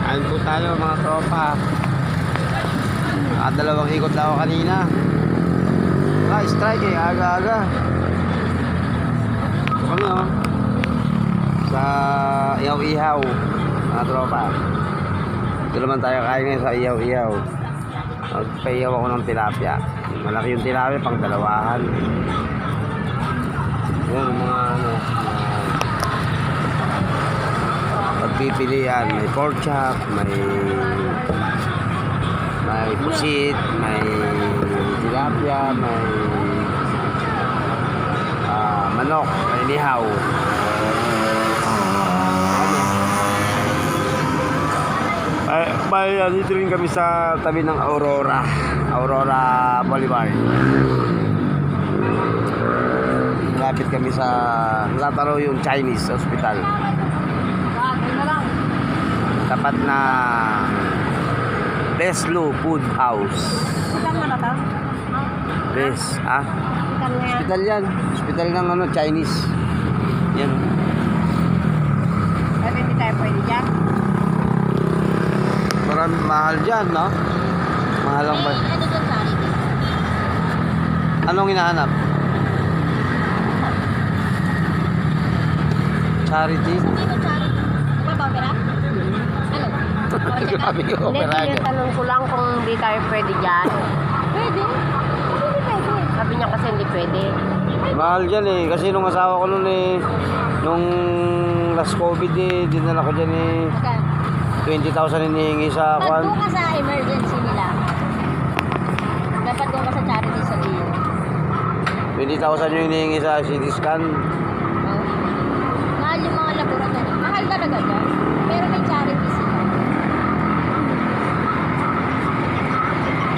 Kain po tayo mga tropa. Dalawang ikot lang ako kanina. Strike aga-aga. Kami sa ihaw-ihaw mga tropa. Ito naman tayo kain ngayon sa ihaw-ihaw. Magpaihaw ako ng tilapia. Malaki yung tilapia pang dalawahan. Yan mga pagpipilian. May pork chop, may pusit, may tilapia, may manok, may nihaw. Dito rin kami sa tabi ng Aurora Boulevard. Malapit kami sa Lataro, yung Chinese Hospital. Tapat na Beslo Food House. Hospital yan. Hospital ng Chinese. Yan. Pero hindi tayo pwede dyan? Maraming mahal dyan, no? Mahal lang ba? Anong hinahanap? Charity? Hindi ko charity. Mababera? Ano? Grabe yung opera. Hindi, tanong ko lang kung hindi tayo pwede dyan. Pwede? Hindi pwede. Sabi niya kasi hindi pwede. Mahal dyan eh. Kasi nung asawa ko nun nung last COVID dinala ko dyan 20,000 hinihingi sa Pag doon ka sa emergency nila, dapat doon ka sa charity sa Dio. 20,000 yung hinihingi sa CT scan. Mahal yung mga laboratory. Mahal talaga dyan. Pero may charity sila.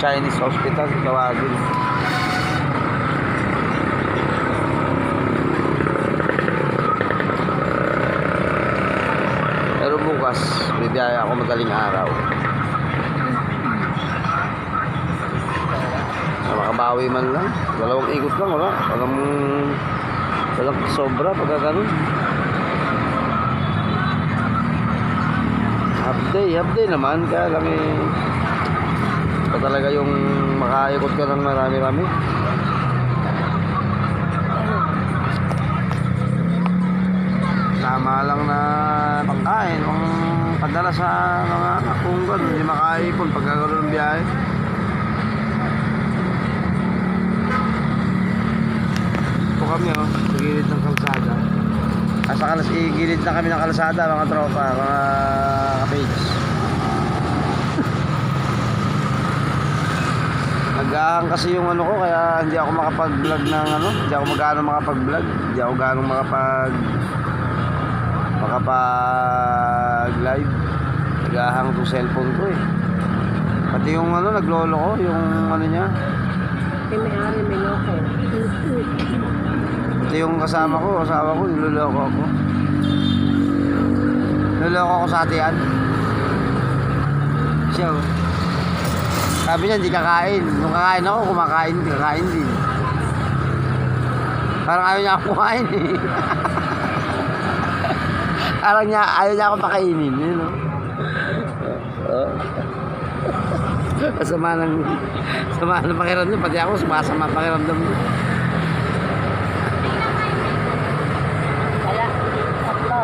Chinese Hospital, tawagin. Pero bukas, bibiyaya ako madaling araw. Makabawi man lang. Dalawang ikot lang, wala. Walang sobra pagka ganun. Half day naman. Kaya lang pa talaga yung makaikot ka ng marami-rami. Tama lang na pangkain kung padala sa mga kunggon, hindi makaipon pagkakaroon ng biyahe. Ito kami sa gilid ng kalsada. Gilid na kami ng kalsada mga tropa, mga kapage. Nag-aahang kasi yung ko, kaya hindi ako makapag-vlog ng hindi ako gaano makapag-vlog, hindi ako gaano makapag-live. Nag-aahang itong cellphone ko Pati yung naglolo ko, yung niya. May-ari, may loko. Pati yung kasama ko, asawa ko, niloloko ako. Niloloko ako sa atian. Siya sabi niya, hindi kakain. Nung kakain ako, kakain din. Parang ayaw niya ako kumain Parang ayaw niya ako pakainin. Sama ng pakiramdam. Pati ako, sumasama pakiramdam mo.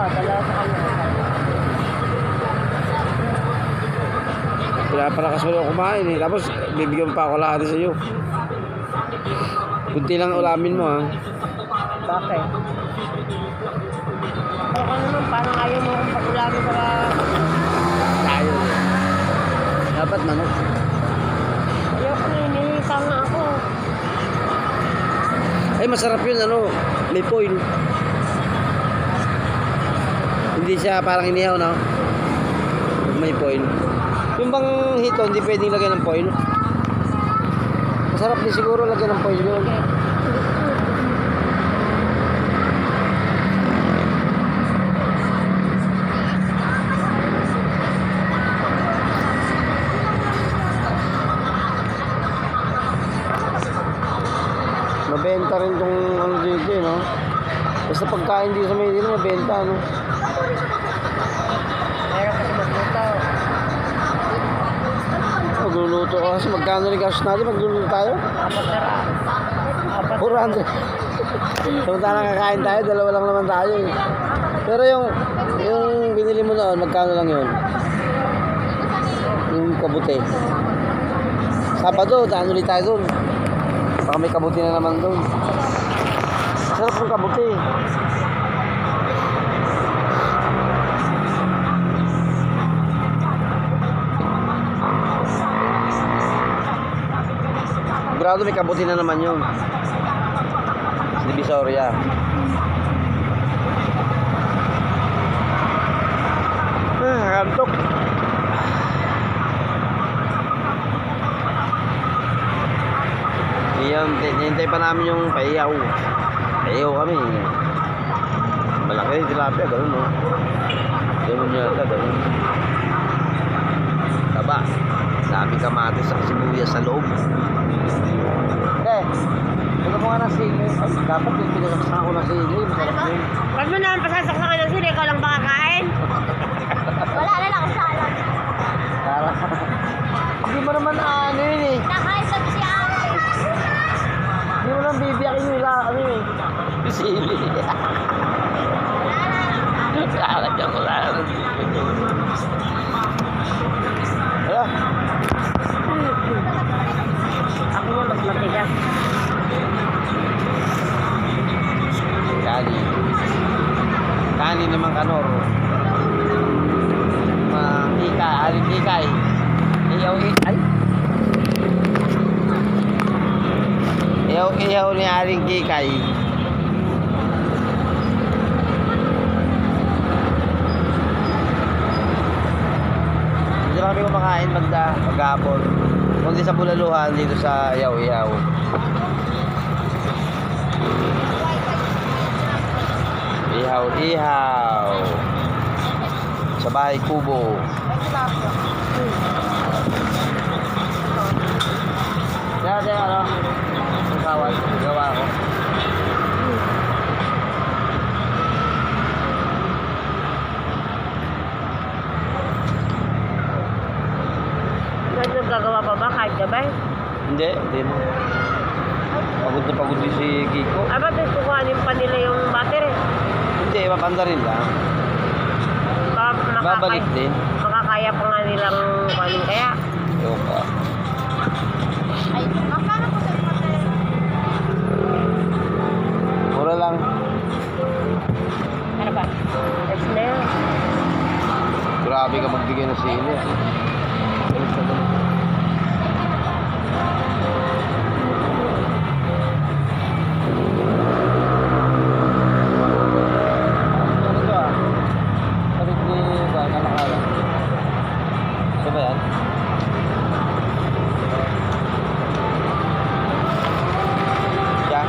Dalawa sa kanya. Kaya pala kasulo kumain Tapos bibigyan pa ako lahat sa iyo. Kunti lang ulamin mo Bakit? Baka naman parang ayaw mo akong pag-ulamin sa tayo. Dapat manok. ayaw ko na hinihita nga ako. Ay masarap yun may foil. Hindi siya parang inihaw may foil. Yung bang hito, hindi pwedeng lagyan ng foil. Masarap din siguro lagyan ng foil yun. Mabenta rin tong dito Basta pagkain dito sa Maynila, mabenta Meron kasi magluto. magluluto ka kasi magkano rin gastos natin magluluto tayo? 400. Samantalang kakain tayo, dalawa lang naman tayo eh. Pero yung binili mo noon, magkano lang yun? Yung kabuti. Sabado, daan ulit tayo doon. Baka may kabuti na naman doon. Sarap yung kabuti. Sigurado may kabuti na naman yun. Sa Divisoria. Kantok. Iyan, hinintay pa namin yung paiyaw. Paiyaw kami. Malaki, tilapia, gano'n no. Gano'n yata, gano'n. Taba. Daming kamatis sa sibuyas sa loob. Ito mo nga ng sili. Ay, dapat yung pinasaksakan ko ng sili. Masarap yun. Pag mo naman pasasaksakan ng sili, ikaw lang ba kakain? Wala na lang salad. Tara. Hindi mo naman ano yun eh. Nakain sa si ate. Hindi mo lang bibiyakin yung ano eh. Sili. Wala dyan ko lang. Wala. Ako nga mas matigas. Kani naman kanor. Hika, alin hikay. Iyaw ni aling kikay. Hindi lang kami kumakain maghapon. Kundi sa Bulaluhan dito sa iyaw-iyaw. Ihaw. Sa bahay kubo. Dati ano? Ang kawal. Gawa ko. Nagagawa pa ba kahit gabay? Hindi na. Pagod na pagod din si Kiko. Ah, ba't kukuhanin pa nila yung battery? Hindi, mapanda rin lang. Babalik din. Makakaya pa nga nilang kuhanin kaya. Ewan ka. Ay, magkano po sa battery? Mura lang. Ano ba? It's na yun. Grabe ka magbigay ng sili. Balik ka doon. Ano to ah? Balik ni Kalakala. Ito ba yan? Yan.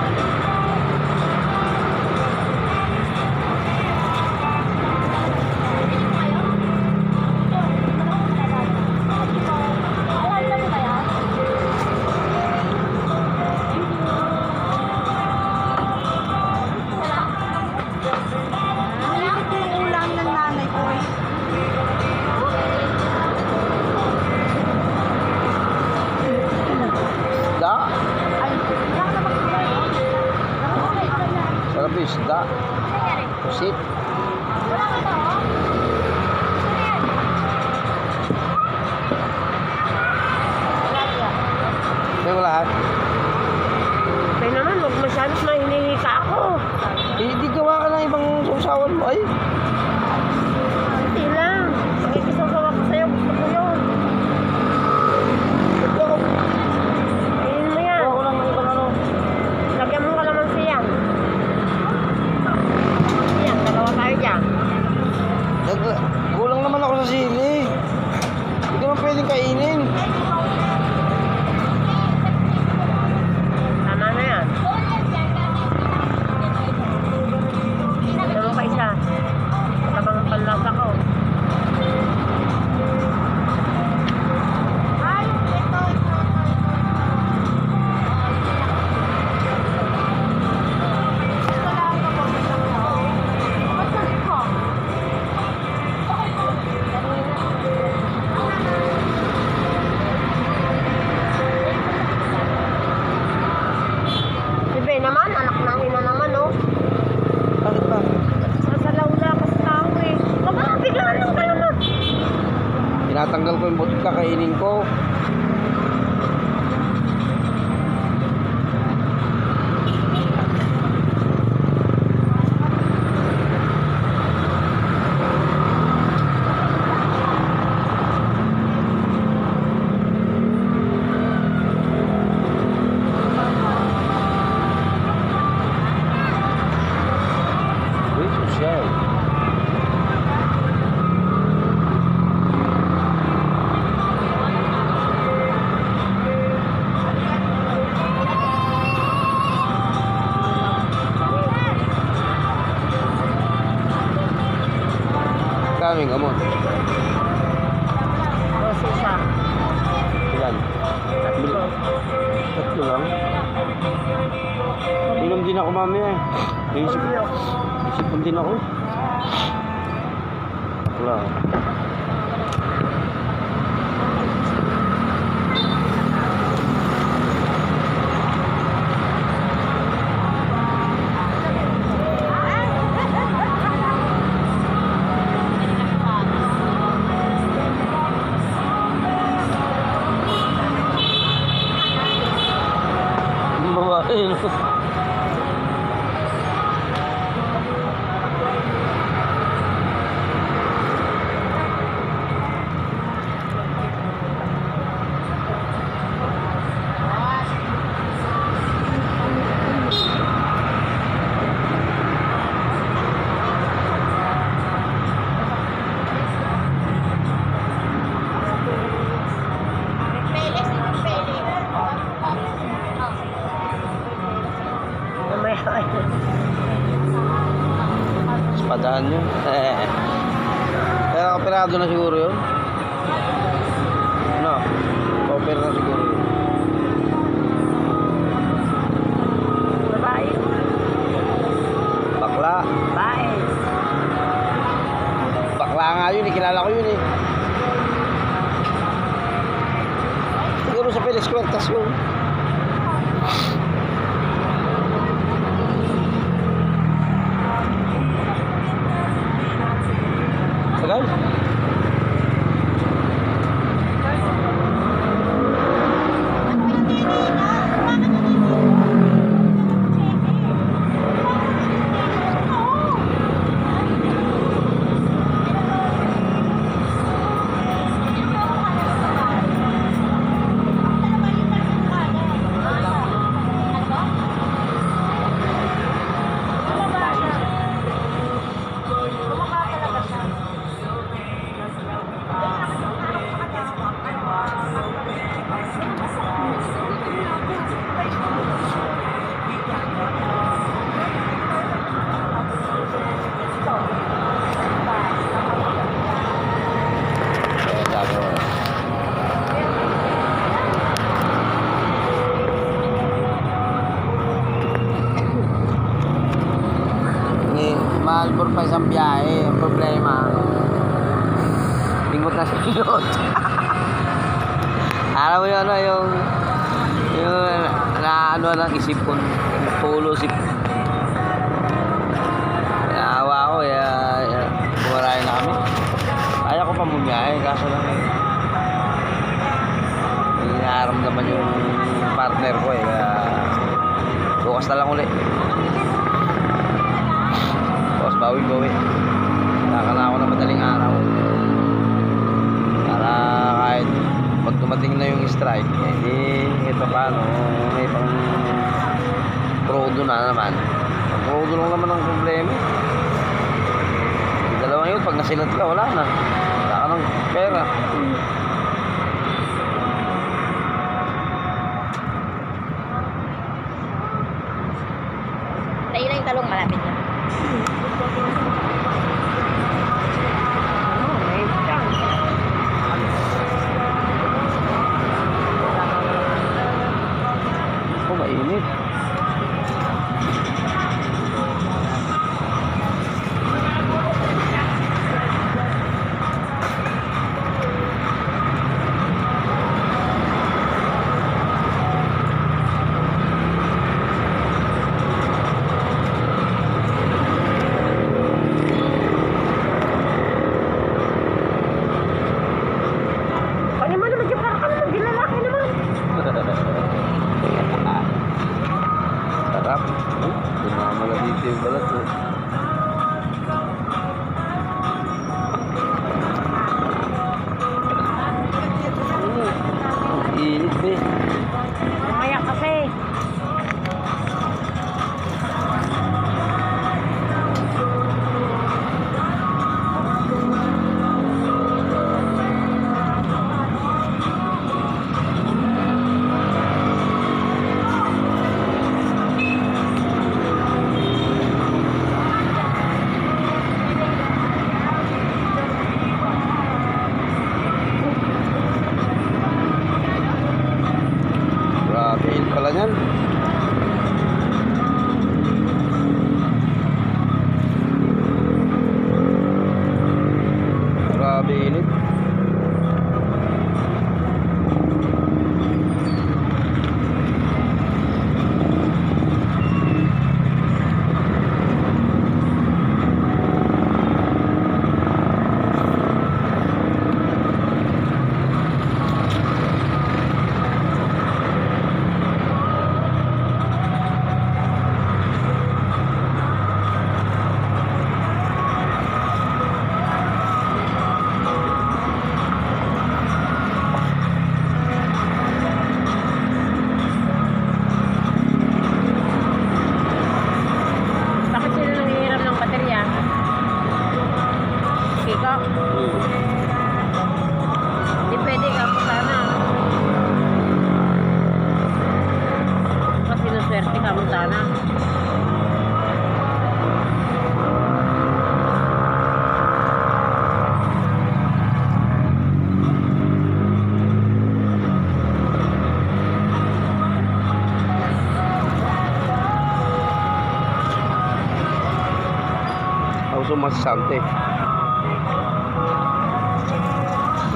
Tinatanggal ko yung butot, kakainin ko. Uy, sosyal. Kaming gamot. Dosis siya. Ilan? Tatlo lang. Inom din ako mamaya eh. Isipon din ako. Wala. Babae, no? Espadahan yun. Kaya operado na siguro yun. No, opera na siguro yun. Babae. Bakla. Babae. Bakla nga yun, kilala ko yun eh. Siguro sa Felix Cuertas yun. Tagal. Mahal por pa isang biyahe. Ang problema, lingot na sa pilot. Alam mo yun, ano, yung na ano lang isip ko, pulo sip. Naawa ko, bumarahin na kami. Kaya ko pa bumiyahe, kaso lang inaramdaman yung partner ko eh. Kaya bukas na lang ulit. Bawi-bawi. Saka na ako na madaling araw. Para kahit pag dumating na yung strike, ito paano, may pang prodo na naman. Ang prodo lang naman ang problema. Yung dalawang yun, pag nasilat ka, wala na. Wala ka ng pera. Tayo na yung talong malapit na. Oh, mainit. naman si Sante.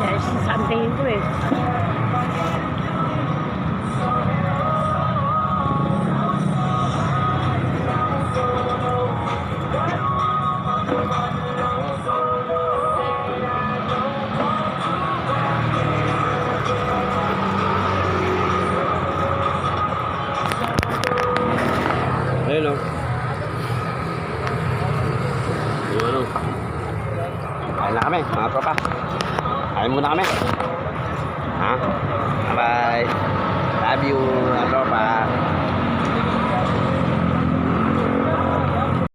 Yes, santayin ko eh. Ayun o. Ayun o. Kain na kami, mga tropa. Kain muna kami. Ha? Bye-bye. Love you, mga tropa.